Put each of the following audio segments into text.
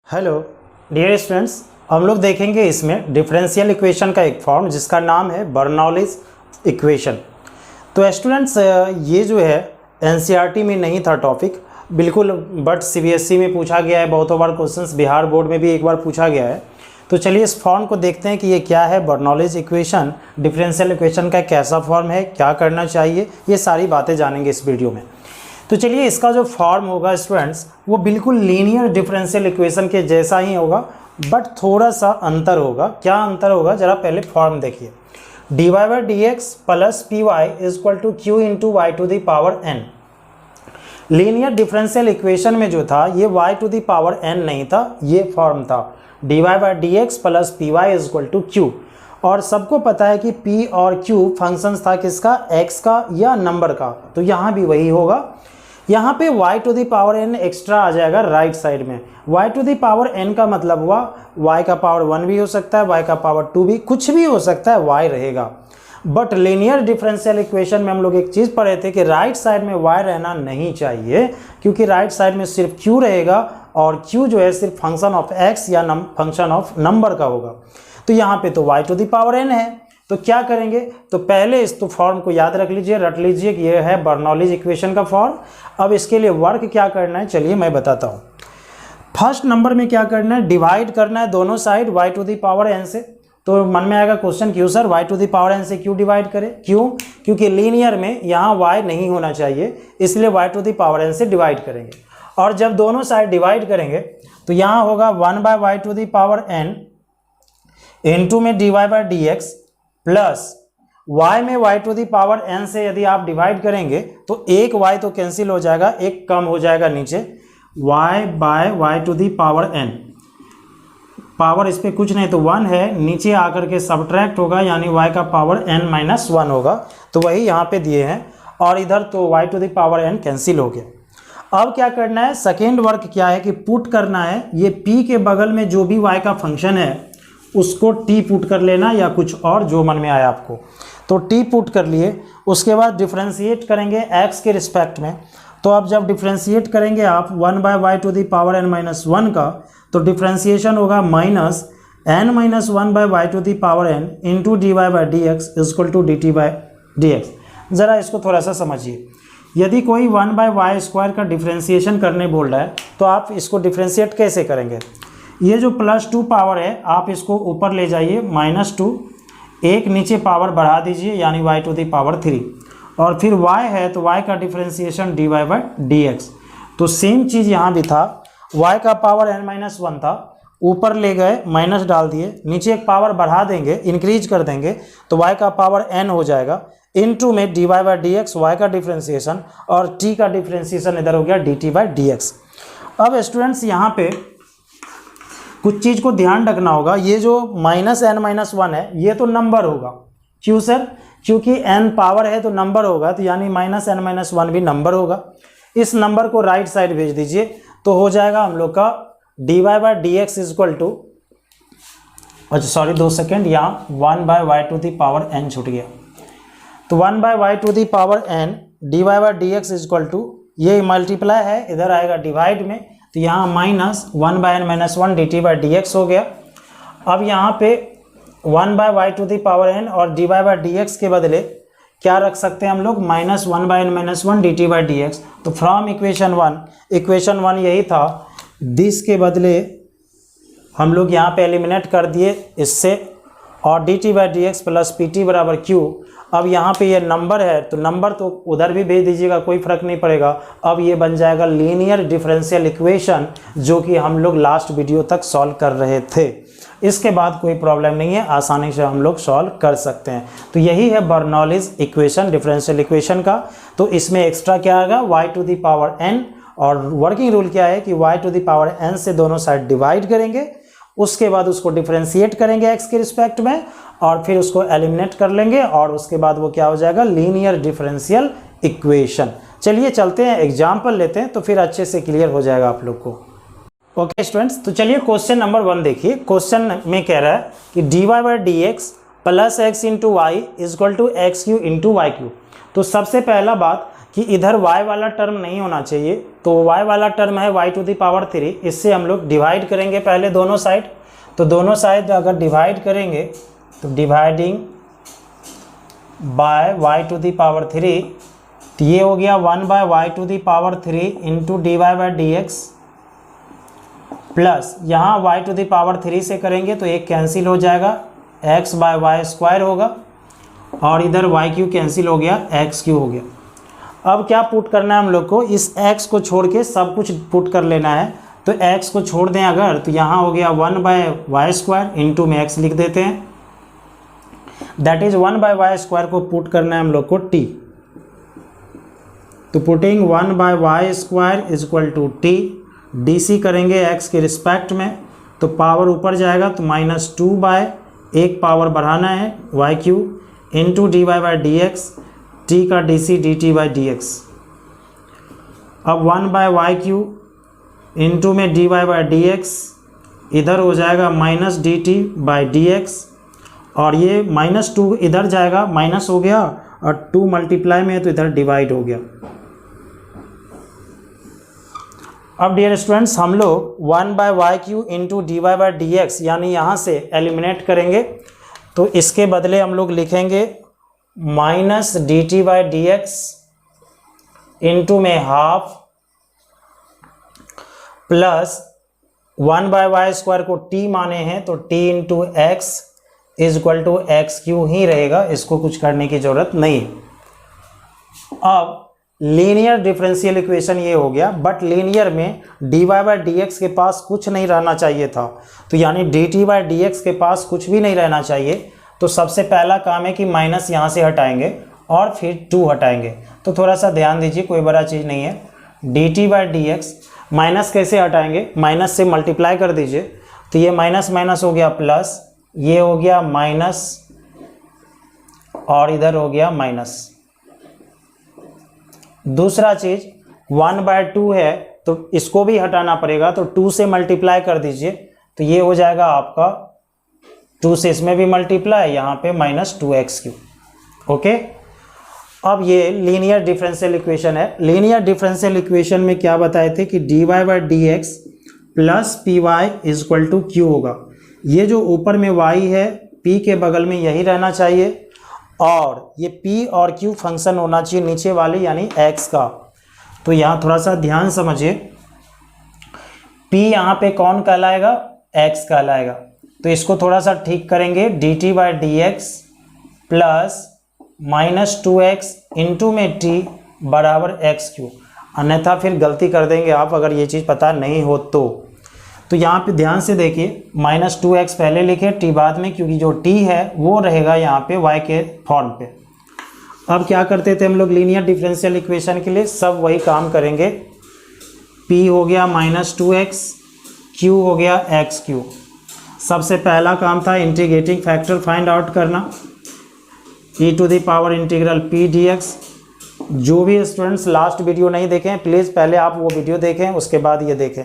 Hello dear students, हम लोग देखेंगे इसमें डिफरेंशियल इक्वेशन का एक फॉर्म जिसका नाम है बर्नौलीज इक्वेशन। तो स्टूडेंट्स ये जो है एनसीईआरटी में नहीं था टॉपिक बिल्कुल, बट सीबीएसई में पूछा गया है, बहुतों बार क्वेश्चंस बिहार बोर्ड में भी एक बार पूछा गया है। तो चलिए इस फॉर्म को देखते हैं कि ये क्या है बर्नौलीज इक्वेशन, डिफरेंशियल इक्वेशन का कैसा फॉर्म है, क्या करना चाहिए, ये सारी बातें जानेंगे इस वीडियो में। तो चलिए इसका जो फॉर्म होगा स्टूडेंट्स वो बिल्कुल लीनियर डिफरेंशियल इक्वेशन के जैसा ही होगा, बट थोड़ा सा अंतर होगा। क्या अंतर होगा जरा पहले फॉर्म देखिए। dy by D x plus p y is equal to q into y to the power n। Linear differential equation में जो था ये y to the power n नहीं था, ये फॉर्म था dy by D x plus p y is equal to q. और सबको पता है कि p और q फंक्शंस था किसका, x का या नंबर का, तो यहाँ भी वही होगा। यहाँ पे y to the power n extra आ जाएगा राइट साइड में। y to the power n का मतलब हुआ y का पावर 1 भी हो सकता है, y का पावर 2 भी, कुछ भी हो सकता है, y रहेगा। बट लीनियर डिफरेंशियल इक्वेशन में हम लोग एक चीज़ पढ़े थे कि राइट साइड में y रहना नहीं चाहिए, क्योंकि राइट साइड में सिर्फ q रहेगा और q जो है सिर्फ फंक्शन ऑफ x या फंक्शन ऑफ नंबर का होगा। तो यहाँ पे तो y to the power n है, तो क्या करेंगे, तो पहले इस तो फॉर्म को याद रख लीजिए, रट लीजिए कि ये है बर्नौलीज इक्वेशन का फॉर्म। अब इसके लिए वर्क क्या करना है चलिए मैं बताता हूँ। फर्स्ट नंबर में क्या करना है, डिवाइड करना है दोनों side y to the power n से। तो मन में आएगा क्वेश्चन क्यों sir y to the power n से क्यों डिवाइड करें, क्यों, क्योंकि लीनियर में यहाँ y नहीं होना चाहिए, इसलिए y to the power n से डिवाइड करेंगे। और जब दोनों साइड डिवाइड करेंगे तो यहाँ होगा 1 by y to the power n into में dy by D x plus y में y to the power n से यदि आप डिवाइड करेंगे तो एक y तो कैंसिल हो जाएगा, एक कम हो जाएगा नीचे, y by y to the power n। Power इस पर कुछ नहीं तो 1 है, नीचे आकर के सब्ट्रैक्ट होगा यानी y का पावर n माइनस 1 होगा, तो वही यहाँ पे दिए हैं। और इधर तो y to the power n cancel हो गया। अब क्या करना है, सेकेंड वर्क क्या है कि पुट करना है, ये p के बगल में जो भी y का फंक्शन है उसको t पुट कर लेना या कुछ और जो मन में आया आपको, तो t पुट कर लिए। उसके बाद डिफ्रेंशिएट करेंगे x के रिस्पेक्ट में। तो अब जब डिफ्रेंशिएट करेंगे आप 1 by y to the power n minus 1 का, तो डिफ्रेंशिएशन होगा minus n minus 1 by y to the power n into D Y by D x is equal to d T by D x. ज़रा इसको थोड़ा सा समझिए। यदि कोई 1 बाय वाई स्क्वायर का डिफ्रेंशिएशन करने बोल रहा है तो आप इसको डिफ्रेंशिएट कैसे करेंगे, ये जो +2 पावर है आप इसको ऊपर ले जाइए -2, एक नीचे पावर बढ़ा दीजिए यानी y टू दी पावर 3, और फिर y है तो y का differentiation dy by D x. तो सेम चीज़ यहाँ भी था, y का पावर n-1 था, ऊपर ले गए माइनस डाल दिए, नीचे एक पावर बढ़ा देंगे, इंक्रीज कर देंगे तो y का पावर n हो जाएगा, इनटू में dy by D x, y का डिफरेंशिएशन, और t का डिफरेंशिएशन इधर हो गया dt बाई डी एक्स। अब स्टूडेंट्स यहाँ पे कुछ चीज़ को ध्यान रखना होगा, ये जो -n-1 है ये तो नंबर होगा। क्यों सर, क्योंकि n पावर है तो नंबर होगा, तो यानी -n-1 भी नंबर होगा। इस नंबर को राइट साइड भेज दीजिए तो हो जाएगा हम लोग का dy by D x is equal to, अच्छा सॉरी 2 सेकेंड, यहाँ 1 by y to the power n छूट गया, तो 1 by y to the power n dy by D x is equal to, ये मल्टीप्लाई है इधर आएगा डिवाइड में, तो यहाँ -1 by n minus 1 d T by D x हो गया। अब यहाँ पे 1 by y to the power n और डी बाई डी एक्स के बदले क्या रख सकते हैं हम लोग, -1 by n minus 1 d T by D x. तो फ्रॉम इक्वेशन 1 यही था, दिस के बदले हम लोग यहाँ पे एलिमिनेट कर दिए इससे, और D T by D x plus P T बराबर क्यू। अब यहाँ पे ये नंबर है तो नंबर तो उधर भी भेज दीजिएगा, कोई फर्क नहीं पड़ेगा। अब ये बन जाएगा लीनियर डिफरेंशियल इक्वेशन, जो कि हम लोग लास्ट वीडियो तक सॉल्व कर रहे थे। इसके बाद कोई प्रॉब्लम नहीं है, आसानी से हम लोग सॉल्व कर सकते हैं। तो यही है बर्नौलीज इक्वेशन डिफरेंशियल इक्वेशन का। तो इसमें एक्स्ट्रा क्या आएगा, y to the power n, और वर्किंग रूल क्या है कि y to the power n से दोनों साइड डिवाइड करेंगे, उसके बाद उसको डिफरेंशिएट करेंगे x के रिस्पेक्ट में, और फिर उसको एलिमिनेट कर लेंगे, और उसके बाद वो क्या हो जाएगा, लीनियर डिफरेंशियल इक्वेशन। चलिए चलते हैं एग्जाम्पल लेते हैं तो फिर अच्छे से क्लियर हो जाएगा आप लोग को। ओके स्टूडेंट्स, तो चलिए क्वेश्चन नंबर 1 देखिए। क्वेश्चन में कह रहा है कि dy by D x plus x into y is equal to x q into y q. तो सबसे पहला बात कि इधर y वाला टर्म नहीं होना चाहिए, तो y वाला टर्म है y टू द पावर 3, इससे हम लोग डिवाइड करेंगे पहले दोनों साइड। तो दोनों साइड अगर डिवाइड करेंगे तो dividing by y to the power 3, तो ये हो गया 1 by y to the power 3 into D Y by D x, plus यहाँ y टू द पावर 3 से करेंगे तो एक कैंसिल हो जाएगा, x बाय वाई स्क्वायर होगा, और इधर वाई क्यू कैंसिल हो गया, एक्स क्यू हो गया। अब क्या पुट करना है हम लोग को, इस x को छोड़ के सब कुछ पुट कर लेना है। तो x को छोड़ दें अगर, तो यहाँ हो गया 1 बाय वाई स्क्वायर इंटू में x लिख देते हैं, that is 1 by Y square को पुट करना है हम लोग को t। तो putting 1 by Y square is equal to t, d c करेंगे x के रिस्पेक्ट में, तो पावर ऊपर जाएगा तो -2 बाय, एक पावर बढ़ाना है Y Q into D Y by D X, T का D C D T by D X. अब 1 बाय वाई क्यू इंटू में D Y by D X, इधर हो जाएगा minus D T by D X, और ये -2 इधर जाएगा, माइनस हो गया, और 2 मल्टीप्लाई में है तो इधर डिवाइड हो गया। अब डियर स्टूडेंट्स हम लोग 1 by Y Q into D Y by D x यानी यहाँ से एलिमिनेट करेंगे, तो इसके बदले हम लोग लिखेंगे minus D T by D X into में half, plus 1 by Y square को t माने हैं तो t into X is equal to x Q ही रहेगा, इसको कुछ करने की जरूरत नहीं। अब लीनियर डिफरेंशियल इक्वेशन ये हो गया, बट लीनियर में D Y by D x के पास कुछ नहीं रहना चाहिए था, तो यानी d T by D x के पास कुछ भी नहीं रहना चाहिए। तो सबसे पहला काम है कि माइनस यहाँ से हटाएंगे और फिर 2 हटाएंगे। तो थोड़ा सा ध्यान दीजिए, कोई बड़ा चीज़ नहीं है। D T by D X minus कैसे हटाएंगे, माइनस से मल्टीप्लाई कर दीजिए, तो ये माइनस माइनस हो गया प्लस, ये हो गया माइनस, और इधर हो गया माइनस। दूसरा चीज़ 1 बाय 2 है तो इसको भी हटाना पड़ेगा, तो 2 से मल्टीप्लाई कर दीजिए, तो ये हो जाएगा आपका 2 से इसमें भी मल्टीप्लाई, यहाँ पे -2x3। ओके, अब ये लीनियर डिफरेंशियल इक्वेशन है। लीनियर डिफरेंशियल इक्वेशन में क्या बताए थे कि dy by D x plus p y is equal to q होगा। ये जो ऊपर में y है p के बगल में यही रहना चाहिए, और ये p और q फंक्शन होना चाहिए नीचे वाले यानी x का। तो यहाँ थोड़ा सा ध्यान समझिए, p यहाँ पे कौन कहलाएगा, x कहलाएगा। तो इसको थोड़ा सा ठीक करेंगे, D T by D x plus -2x into में t बराबर एक्स क्यू, अन्यथा फिर गलती कर देंगे आप अगर ये चीज़ पता नहीं हो तो यहाँ पे ध्यान से देखिए, -2x पहले लिखे t बाद में, क्योंकि जो t है वो रहेगा यहाँ पे y के फॉर्म पे। अब क्या करते थे हम लोग लीनियर डिफरेंशियल इक्वेशन के लिए, सब वही काम करेंगे। p हो गया -2x, q हो गया एक्स क्यू। सबसे पहला काम था इंटीग्रेटिंग फैक्टर फाइंड आउट करना, e to the power integral p dx। जो भी स्टूडेंट्स लास्ट वीडियो नहीं देखें प्लीज़ पहले आप वो वीडियो देखें, उसके बाद ये देखें।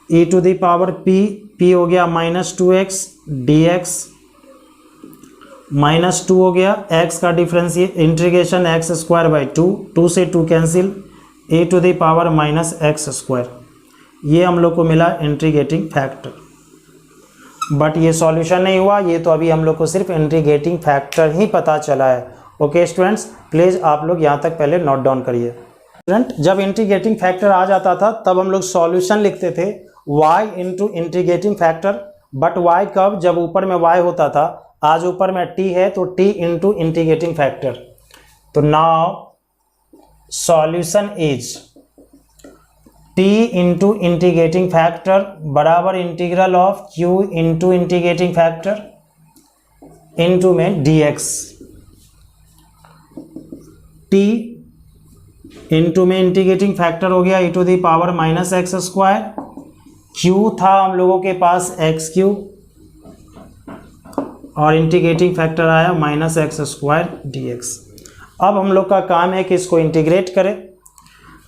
e to the power p हो गया -2x dx, -2 हो गया, x का difference integration x square by 2, 2 से 2 cancel, e to the power -x²। ये हम लोग को मिला इंटीग्रेटिंग फैक्टर, बट ये सॉल्यूशन नहीं हुआ, ये तो अभी हम लोग को सिर्फ इंटीग्रेटिंग फैक्टर ही पता चला है। ओके स्टूडेंट्स, प्लीज़ आप लोग यहाँ तक पहले नोट डाउन करिए। स्टूडेंट, जब इंटीग्रेटिंग फैक्टर आ जाता था तब हम लोग सॉल्यूशन लिखते थे y into integrating factor, but y कब, जब ऊपर में y होता था, आज ऊपर में t है तो t इंटू इंटीग्रेटिंग फैक्टर। तो now solution is t into integrating factor बराबर integral of q into integrating factor into में dx, t इंटू में इंटीग्रेटिंग फैक्टर हो गया e to the power -x², q था हम लोगों के पास एक्स क्यू, और इंटीग्रेटिंग फैक्टर आया -x² dx। अब हम लोग का काम है कि इसको इंटीग्रेट करें,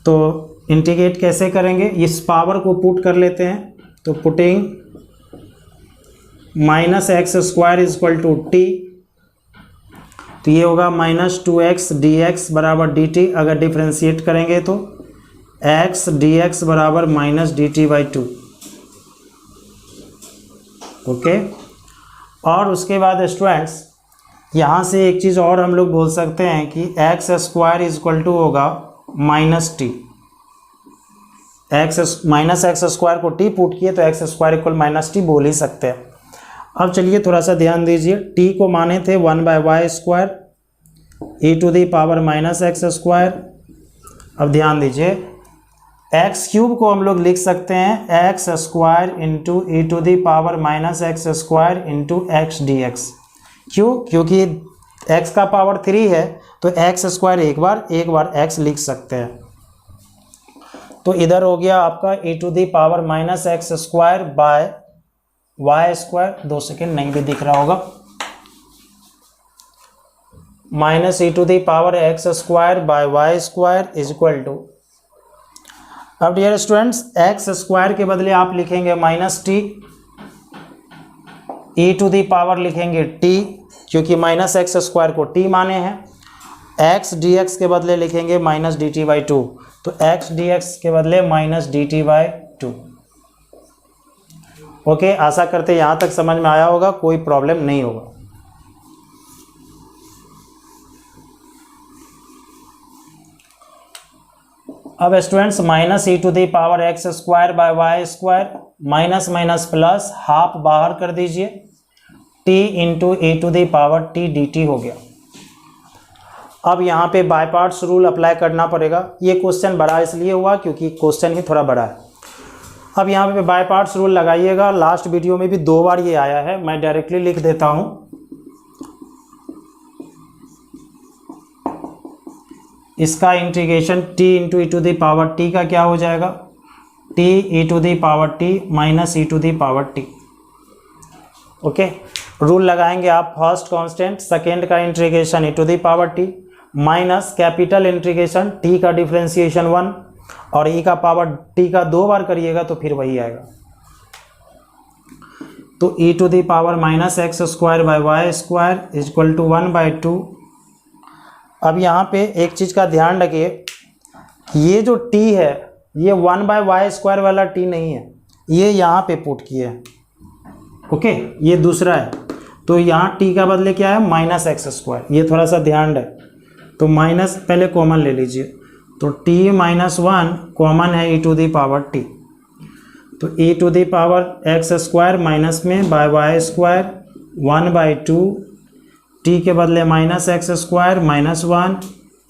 तो इंटीग्रेट कैसे करेंगे, इस पावर को पुट कर लेते हैं। तो putting minus x square is equal to T, तो ये होगा माइनस 2x dx बराबर dt। अगर डिफ्रेंशिएट करेंगे तो x dx बराबर माइनस dt बाई 2। ओके, और उसके बाद स्टूडेंट्स यहाँ से एक चीज़ और हम लोग बोल सकते हैं कि X square is equal to होगा minus T. Minus x square को टी पुट किए तो X square equal minus T बोल ही सकते हैं। अब चलिए थोड़ा सा ध्यान दीजिए, टी को माने थे 1/y square e to the power minus x square. अब ध्यान दीजिए, एक्स क्यूब को हम लोग लिख सकते हैं x square into e to the power minus x square into x d x. क्यों? क्योंकि x का पावर 3 है तो एक्स स्क्वायर एक बार x लिख सकते हैं। तो इधर हो गया आपका e to the power minus x square by Y square. 2 second, नहीं भी दिख रहा होगा, minus e to the power x square by Y square is equal to. अब डियर स्टूडेंट्स, एक्स स्क्वायर के बदले आप लिखेंगे minus t, e to the power लिखेंगे टी क्योंकि माइनस एक्स स्क्वायर को टी माने हैं। एक्स डी एक्स के बदले लिखेंगे माइनस डी टी बाई 2, तो एक्स डी एक्स के बदले minus D T by 2। Okay, आशा करते हैं यहाँ तक समझ में आया होगा, कोई प्रॉब्लम नहीं होगा। अब students minus e to the power x square by Y square, minus minus plus half बाहर कर दीजिए, t into a to the power t d t हो गया। अब यहाँ पे बाय पार्ट्स रूल अप्लाई करना पड़ेगा। ये क्वेश्चन बड़ा इसलिए हुआ क्योंकि क्वेश्चन ही थोड़ा बड़ा है। अब यहाँ पे बाय पार्ट्स रूल लगाइएगा, लास्ट वीडियो में भी 2 बार ये आया है, मैं डायरेक्टली लिख देता हूँ। इसका integration t into e to the power t का क्या हो जाएगा, t e to the power t minus e to the power t. Okay, rule लगाएंगे आप, फर्स्ट कांस्टेंट, सेकेंड का integration e to the power t minus capital integration t का differentiation 1 और e का पावर t का 2 बार करिएगा तो फिर वही आएगा। तो E to the power minus x square by Y square is equal to 1/2। अब यहाँ पे एक चीज़ का ध्यान रखिए, ये जो t है ये 1/y स्क्वायर वाला t नहीं है, ये यहाँ पे पुट किए हैं। ओके, ये दूसरा है, तो यहाँ t का बदले क्या है माइनस एक्स स्क्वायर, ये थोड़ा सा ध्यान रहे। तो माइनस पहले कॉमन ले लीजिए, तो t माइनस 1 कॉमन है E to the power t, तो E to the power x square minus में बाय वाई स्क्वायर 1/2, t के बदले minus x square minus 1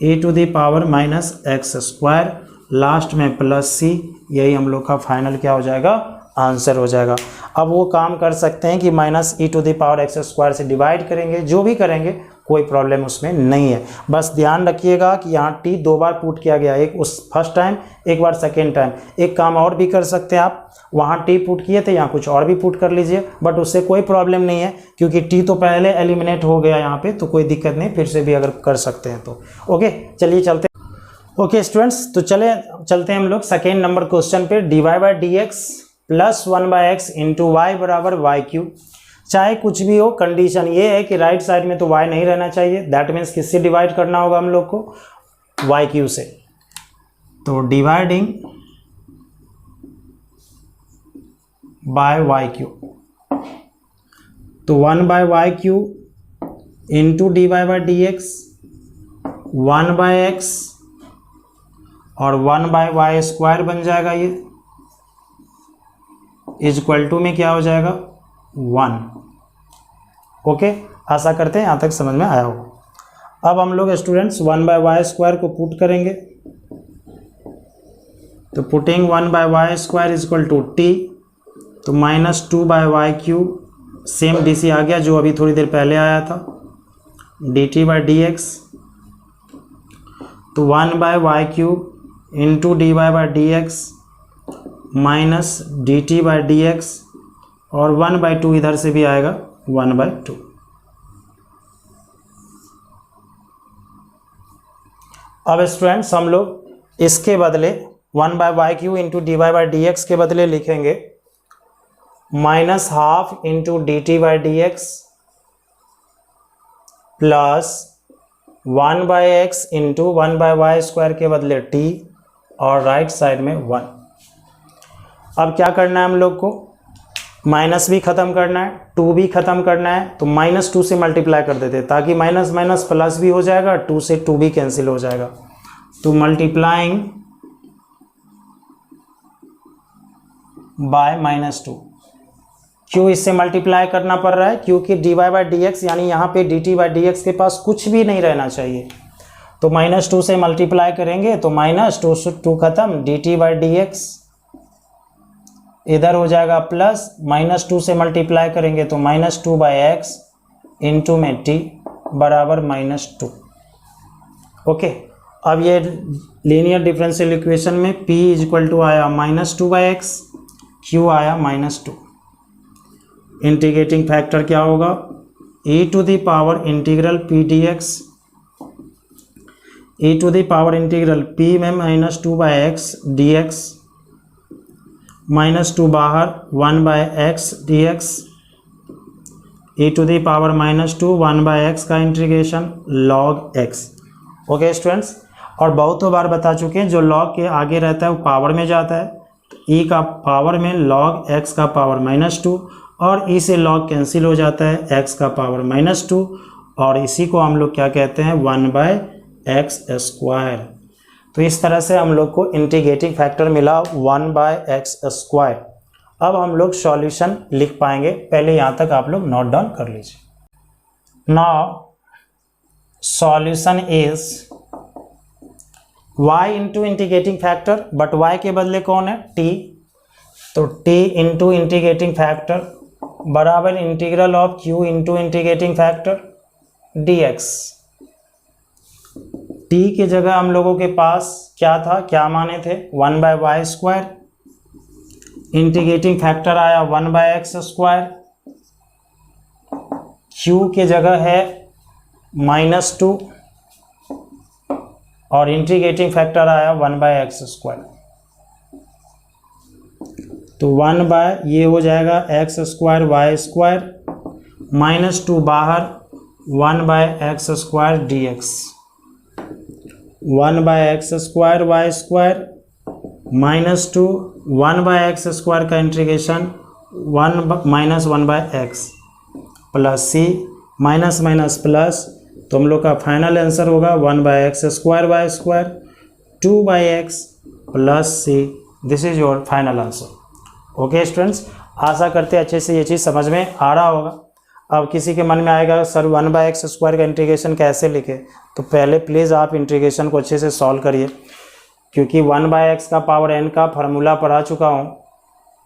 E to the power minus x square, last में plus C. यही हम लोग का फाइनल क्या हो जाएगा, आंसर हो जाएगा। अब वो काम कर सकते हैं कि minus e to the power x square से डिवाइड करेंगे, जो भी करेंगे कोई प्रॉब्लम उसमें नहीं है। बस ध्यान रखिएगा कि यहाँ t 2 बार पुट किया गया, एक उस फर्स्ट टाइम, एक बार सेकेंड टाइम। एक काम और भी कर सकते हैं आप, वहाँ t पुट किए थे, यहाँ कुछ और भी पुट कर लीजिए, बट उससे कोई प्रॉब्लम नहीं है क्योंकि t तो पहले एलिमिनेट हो गया यहाँ पे, तो कोई दिक्कत नहीं, फिर से भी अगर कर सकते हैं तो। ओके, चलिए चलते हैं। ओके स्टूडेंट्स, तो चलते हैं हम लोग सेकेंड नंबर क्वेश्चन पे। D Y by D x plus 1/x into y बराबर वाई क्यू। चाहे कुछ भी हो, कंडीशन ये है कि राइट साइड में तो y नहीं रहना चाहिए, दैट मीन्स किससे डिवाइड करना होगा हम लोग को, वाई क्यू से। तो डिवाइडिंग बाय वाई क्यू, तो 1/y q into D Y by D x 1/x और 1/y स्क्वायर बन जाएगा, ये इज इक्वल टू में क्या हो जाएगा 1। ओके, आशा करते हैं यहाँ तक समझ में आया हो। अब हम लोग स्टूडेंट्स 1/y स्क्वायर को पुट करेंगे, तो putting 1/y square is equal to T, तो minus 2/y cube, same D C आ गया जो अभी थोड़ी देर पहले आया था, D T by D x, तो 1/y cube into D Y by D X minus D T by D X, और 1/2 इधर से भी आएगा 1/2। अब स्टूडेंट्स हम लोग इसके बदले 1/y q into D Y by D x के बदले लिखेंगे minus half into d T by D x plus 1/x into 1/y square के बदले t और राइट साइड में 1। अब क्या करना है हम लोग को, माइनस भी ख़त्म करना है, 2 भी ख़त्म करना है, तो -2 से मल्टीप्लाई कर देते ताकि माइनस माइनस प्लस भी हो जाएगा, 2 से 2 भी कैंसिल हो जाएगा। तो मल्टीप्लाइंग बाय -2, क्यों इससे मल्टीप्लाई करना पड़ रहा है, क्योंकि dy बाई डी एक्स यानी यहाँ पे dt बाई डी एक्स के पास कुछ भी नहीं रहना चाहिए, तो -2 से मल्टीप्लाई करेंगे तो -2 से 2 खत्म, dt बाई डी एक्स इधर हो जाएगा प्लस, -2 से मल्टीप्लाई करेंगे तो -2/x इंटू में t बराबर -2। ओके, अब ये लीनियर डिफरेंशियल इक्वेशन में p इक्वल टू आया -2/x, q आया -2। इंटीग्रेटिंग फैक्टर क्या होगा, e to the power integral p dx, e to the power integral p में -2/x dx, -2 बाहर 1/x dx, e to the power -2 1/x का integration log x। Okay students, और बहुतों बार बता चुके हैं जो log के आगे रहता है वो पावर में जाता है, तो e का पावर में log x का पावर -2 और e से log कैंसिल हो जाता है x का पावर -2, और इसी को हम लोग क्या कहते हैं 1/x स्क्वायर। तो इस तरह से हम लोग को इंटीग्रेटिंग फैक्टर मिला 1/x स्क्वायर। अब हम लोग सॉल्यूशन लिख पाएंगे, पहले यहाँ तक आप लोग नोट डाउन कर लीजिए। Now solution is y into integrating factor, but y के बदले कौन है t, तो t इंटू इंटीग्रेटिंग फैक्टर बराबर integral of q into integrating factor dx। t के जगह हम लोगों के पास क्या था, क्या माने थे 1/y स्क्वायर, इंटीग्रेटिंग फैक्टर आया 1/x स्क्वायर, q के जगह है -2 और इंटीग्रेटिंग फैक्टर आया 1/x स्क्वायर। तो 1 ये हो जाएगा x स्क्वायर y स्क्वायर, -2 बाहर 1/x square dx, 1/x square y square -2 1/x square का integration 1/x plus c minus minus plus, तो हम लोग का फाइनल आंसर होगा 1/x square y square 2/x plus c। This is your final answer. Okay students, आशा करते हैं अच्छे से ये चीज़ समझ में आ रहा होगा। अब किसी के मन में आएगा सर 1/x स्क्वायर का इंटीग्रेशन कैसे लिखे, तो पहले प्लीज़ आप इंटीग्रेशन को अच्छे से सॉल्व करिए, क्योंकि 1/x का पावर n का फार्मूला पढ़ा चुका हूँ,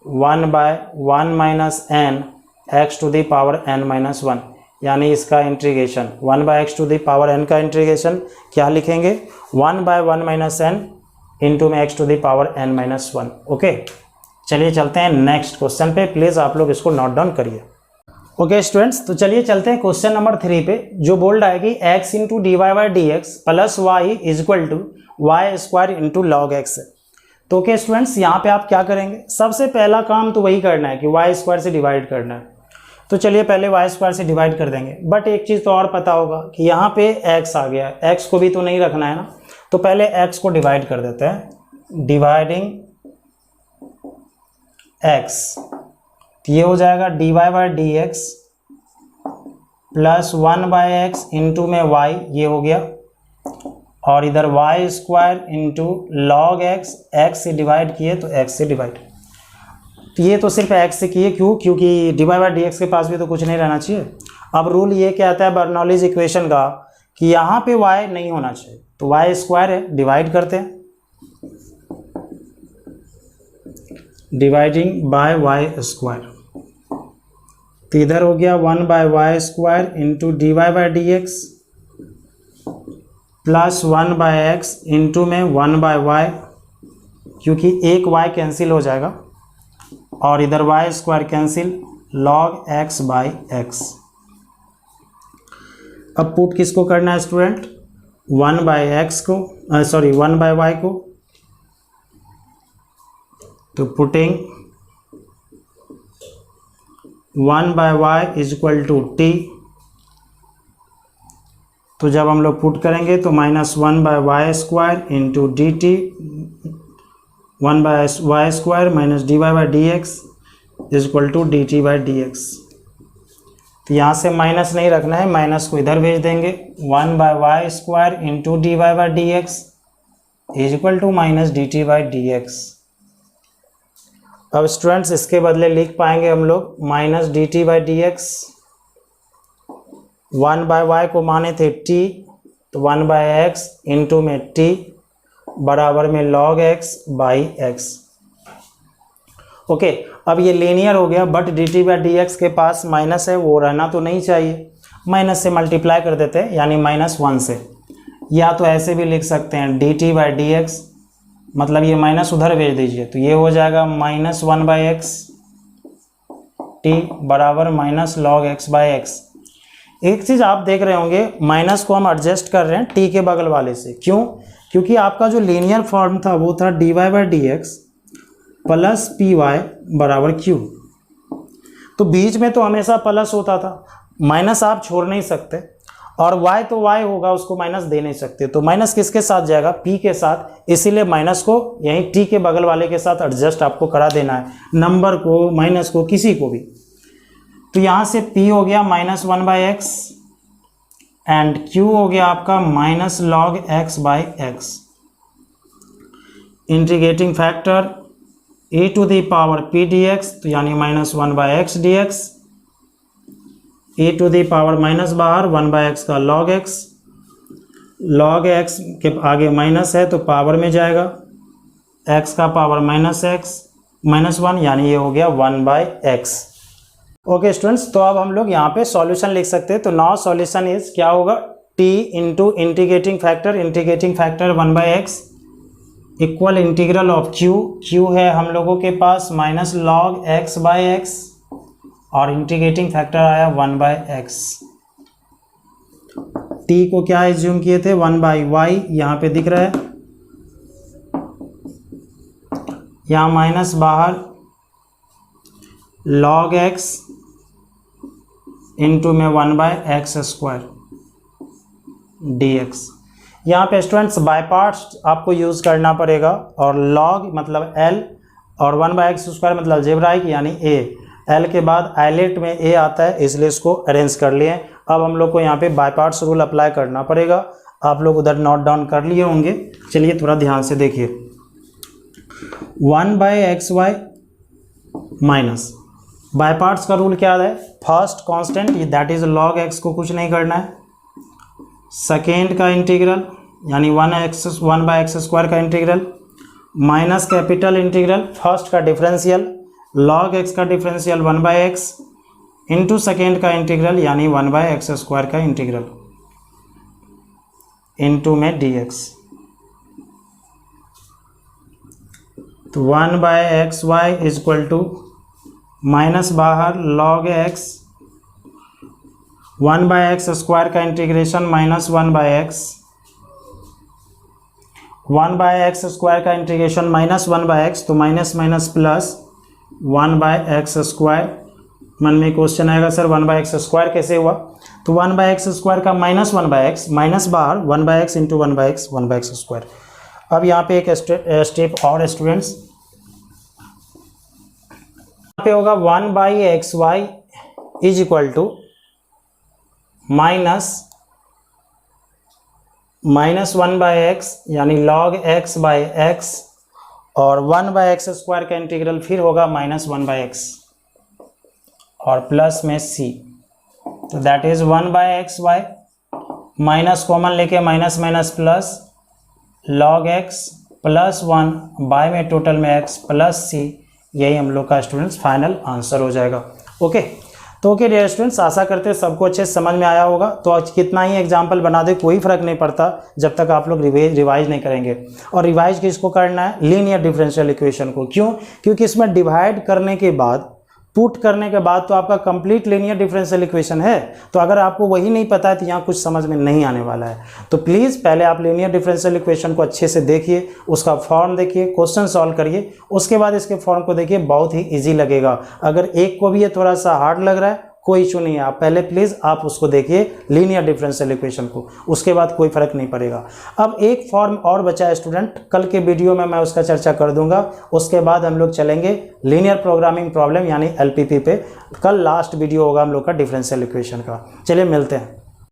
1/1 minus n x to the power n-1, यानी इसका integration 1/x to the power n का इंटीग्रेशन क्या लिखेंगे 1/1 माइनस n इंटू में x to the power n-1। Okay, चलिए चलते हैं नेक्स्ट क्वेश्चन पे, प्लीज़ आप लोग इसको नोट डाउन करिए। ओके स्टूडेंट्स, तो चलिए चलते हैं क्वेश्चन नंबर 3 पे, जो बोल रहा है कि x into D Y by D x plus y is equal to y square into log x. तो ओके स्टूडेंट्स, यहाँ पे आप क्या करेंगे, सबसे पहला काम तो वही करना है कि वाई स्क्वायर से डिवाइड करना है। तो चलिए पहले वाई स्क्वायर से डिवाइड कर देंगे, बट एक चीज़ तो और पता होगा कि यहाँ पे x आ गया है, x को भी तो नहीं रखना है ना, तो पहले x को डिवाइड कर देते हैं, डिवाइडिंग x, तो ये हो जाएगा dy by D x plus 1/x into में y, ये हो गया, और इधर y square into log x, x से डिवाइड किए तो x से डिवाइड, तो ये तो सिर्फ x से किए, क्यों, क्योंकि dy बाई डी एक्स के पास भी तो कुछ नहीं रहना चाहिए। अब रूल ये कहता है बर्नौलीज इक्वेशन का कि यहाँ पे y नहीं होना चाहिए, तो वाई स्क्वायर है, डिवाइड करते हैं, डिवाइडिंग बाय वाई स्क्वायर, तो इधर हो गया 1/y square into dy by D x plus 1/x into में 1/y, क्योंकि एक y कैंसिल हो जाएगा, और इधर y square cancel, log x by x. अब पुट किसको करना है स्टूडेंट, 1/x को, सॉरी 1/y को, तो putting 1/y is equal to T. तो जब हम लोग पुट करेंगे तो -1/y² into d t, 1/y² minus dy/dx is equal to dt/dx। तो यहाँ से माइनस नहीं रखना है, माइनस को इधर भेज देंगे। 1/y² into dy/dx is equal to minus dt/dx। अब स्टूडेंट्स इसके बदले लिख पाएंगे हम लोग माइनस dt/dx। 1/y को माने थे t, तो 1/x इंटू में t बराबर में log x by x। Okay, अब ये लीनियर हो गया, बट dt/dx के पास माइनस है, वो रहना तो नहीं चाहिए। माइनस से मल्टीप्लाई कर देते हैं, यानी -1 से। या तो ऐसे भी लिख सकते हैं dt/dx, मतलब ये माइनस उधर भेज दीजिए, तो ये हो जाएगा -1/x t बराबर minus log x by x। एक चीज़ आप देख रहे होंगे, माइनस को हम एडजस्ट कर रहे हैं t के बगल वाले से। क्यों? क्योंकि आपका जो लीनियर फॉर्म था वो था dy/dx प्लस py बराबर q। तो बीच में तो हमेशा प्लस होता था, माइनस आप छोड़ नहीं सकते, और y तो y होगा, उसको माइनस दे नहीं सकते। तो माइनस किसके साथ जाएगा? p के साथ। इसीलिए माइनस को यहीं t के बगल वाले के साथ एडजस्ट आपको करा देना है, नंबर को, माइनस को, किसी को भी। तो यहाँ से p हो गया -1/x एंड q हो गया आपका minus log x by x। Integrating factor e to the power p dx, तो यानी -1/x dx, e to the power minus बाहर 1/x का log x, log x के आगे माइनस है तो पावर में जाएगा, x का पावर -1, यानी ये हो गया 1/x। ओके स्टूडेंट्स, तो अब हम लोग यहाँ पे सॉल्यूशन लिख सकते हैं। तो नाउ सॉल्यूशन इज क्या होगा? t into integrating factor 1/x equal integral of q है हम लोगों के पास minus log x by x, और इंटीग्रेटिंग फैक्टर आया 1/x। t को क्या एज्यूम किए थे? 1/y, यहाँ पे दिख रहा है, यहाँ माइनस बाहर log x इंटू में 1/x² dx। यहाँ पे स्टूडेंट्स बाय पार्ट्स आपको यूज़ करना पड़ेगा, और log मतलब l और 1/x² मतलब अलजेब्राइक यानी a। l के बाद आइलेट में a आता है, इसलिए इसको अरेंज कर लिए। अब हम लोग को यहाँ पे बाय पार्ट्स रूल अप्लाई करना पड़ेगा। आप लोग उधर नोट डाउन कर लिए होंगे, चलिए थोड़ा ध्यान से देखिए। 1/xy माइनस बाय पार्ट्स का रूल क्या है? First constant that is log x को कुछ नहीं करना है, सेकेंड का इंटीग्रल यानी 1/x² का integral, minus capital integral first का डिफरेंशियल log x का डिफरेंशियल 1/x इंटू सेकेंड का इंटीग्रल यानी 1/x² का इंटीग्रल इंटू में dx। तो 1/xy is equal to minus बाहर log x 1/x² का इंटीग्रेशन माइनस 1/x, 1/x² का इंटीग्रेशन माइनस 1/x, तो माइनस माइनस प्लस 1/x²। मन में क्वेश्चन आएगा सर 1/x² कैसे हुआ? तो 1/x² का माइनस 1/x, माइनस बाहर 1/x इंटू 1/x, 1/x²। अब यहाँ पे एक स्टेप और स्टूडेंट्स, पे होगा 1/xy is equal to minus 1/x यानी log x बाई x, और 1/x² का इंटीग्रल फिर होगा -1/x और प्लस में c, तो that is 1/xy minus common लेके minus minus plus log x plus 1 by में टोटल में x प्लस c। यही हम लोग का स्टूडेंट्स फाइनल आंसर हो जाएगा। ओके, तो ओके डियर स्टूडेंट्स, आशा करते हैं सबको अच्छे से समझ में आया होगा। तो आज कितना ही एग्जाम्पल बना दे कोई फ़र्क नहीं पड़ता जब तक आप लोग रिवाइज नहीं करेंगे। और रिवाइज किसको करना है? लीनियर डिफरेंशियल इक्वेशन को। क्यों? क्योंकि इसमें डिवाइड करने के बाद पुट करने के बाद तो आपका कंप्लीट लीनियर डिफरेंशियल इक्वेशन है। तो अगर आपको वही नहीं पता है तो यहाँ कुछ समझ में नहीं आने वाला है। तो प्लीज़ पहले आप लीनियर डिफरेंशियल इक्वेशन को अच्छे से देखिए, उसका फॉर्म देखिए, क्वेश्चन सॉल्व करिए, उसके बाद इसके फॉर्म को देखिए, बहुत ही ईजी लगेगा। अगर एक को भी ये थोड़ा सा हार्ड लग रहा है कोई इशू नहीं है, आप पहले प्लीज़ आप उसको देखिए लीनियर डिफरेंशियल इक्वेशन को, उसके बाद कोई फर्क नहीं पड़ेगा। अब एक फॉर्म और बचा है स्टूडेंट, कल के वीडियो में मैं उसका चर्चा कर दूंगा। उसके बाद हम लोग चलेंगे लीनियर प्रोग्रामिंग प्रॉब्लम यानी LPP पे। कल लास्ट वीडियो होगा हम लोग का डिफरेंशियल इक्वेशन का। चलिए मिलते हैं।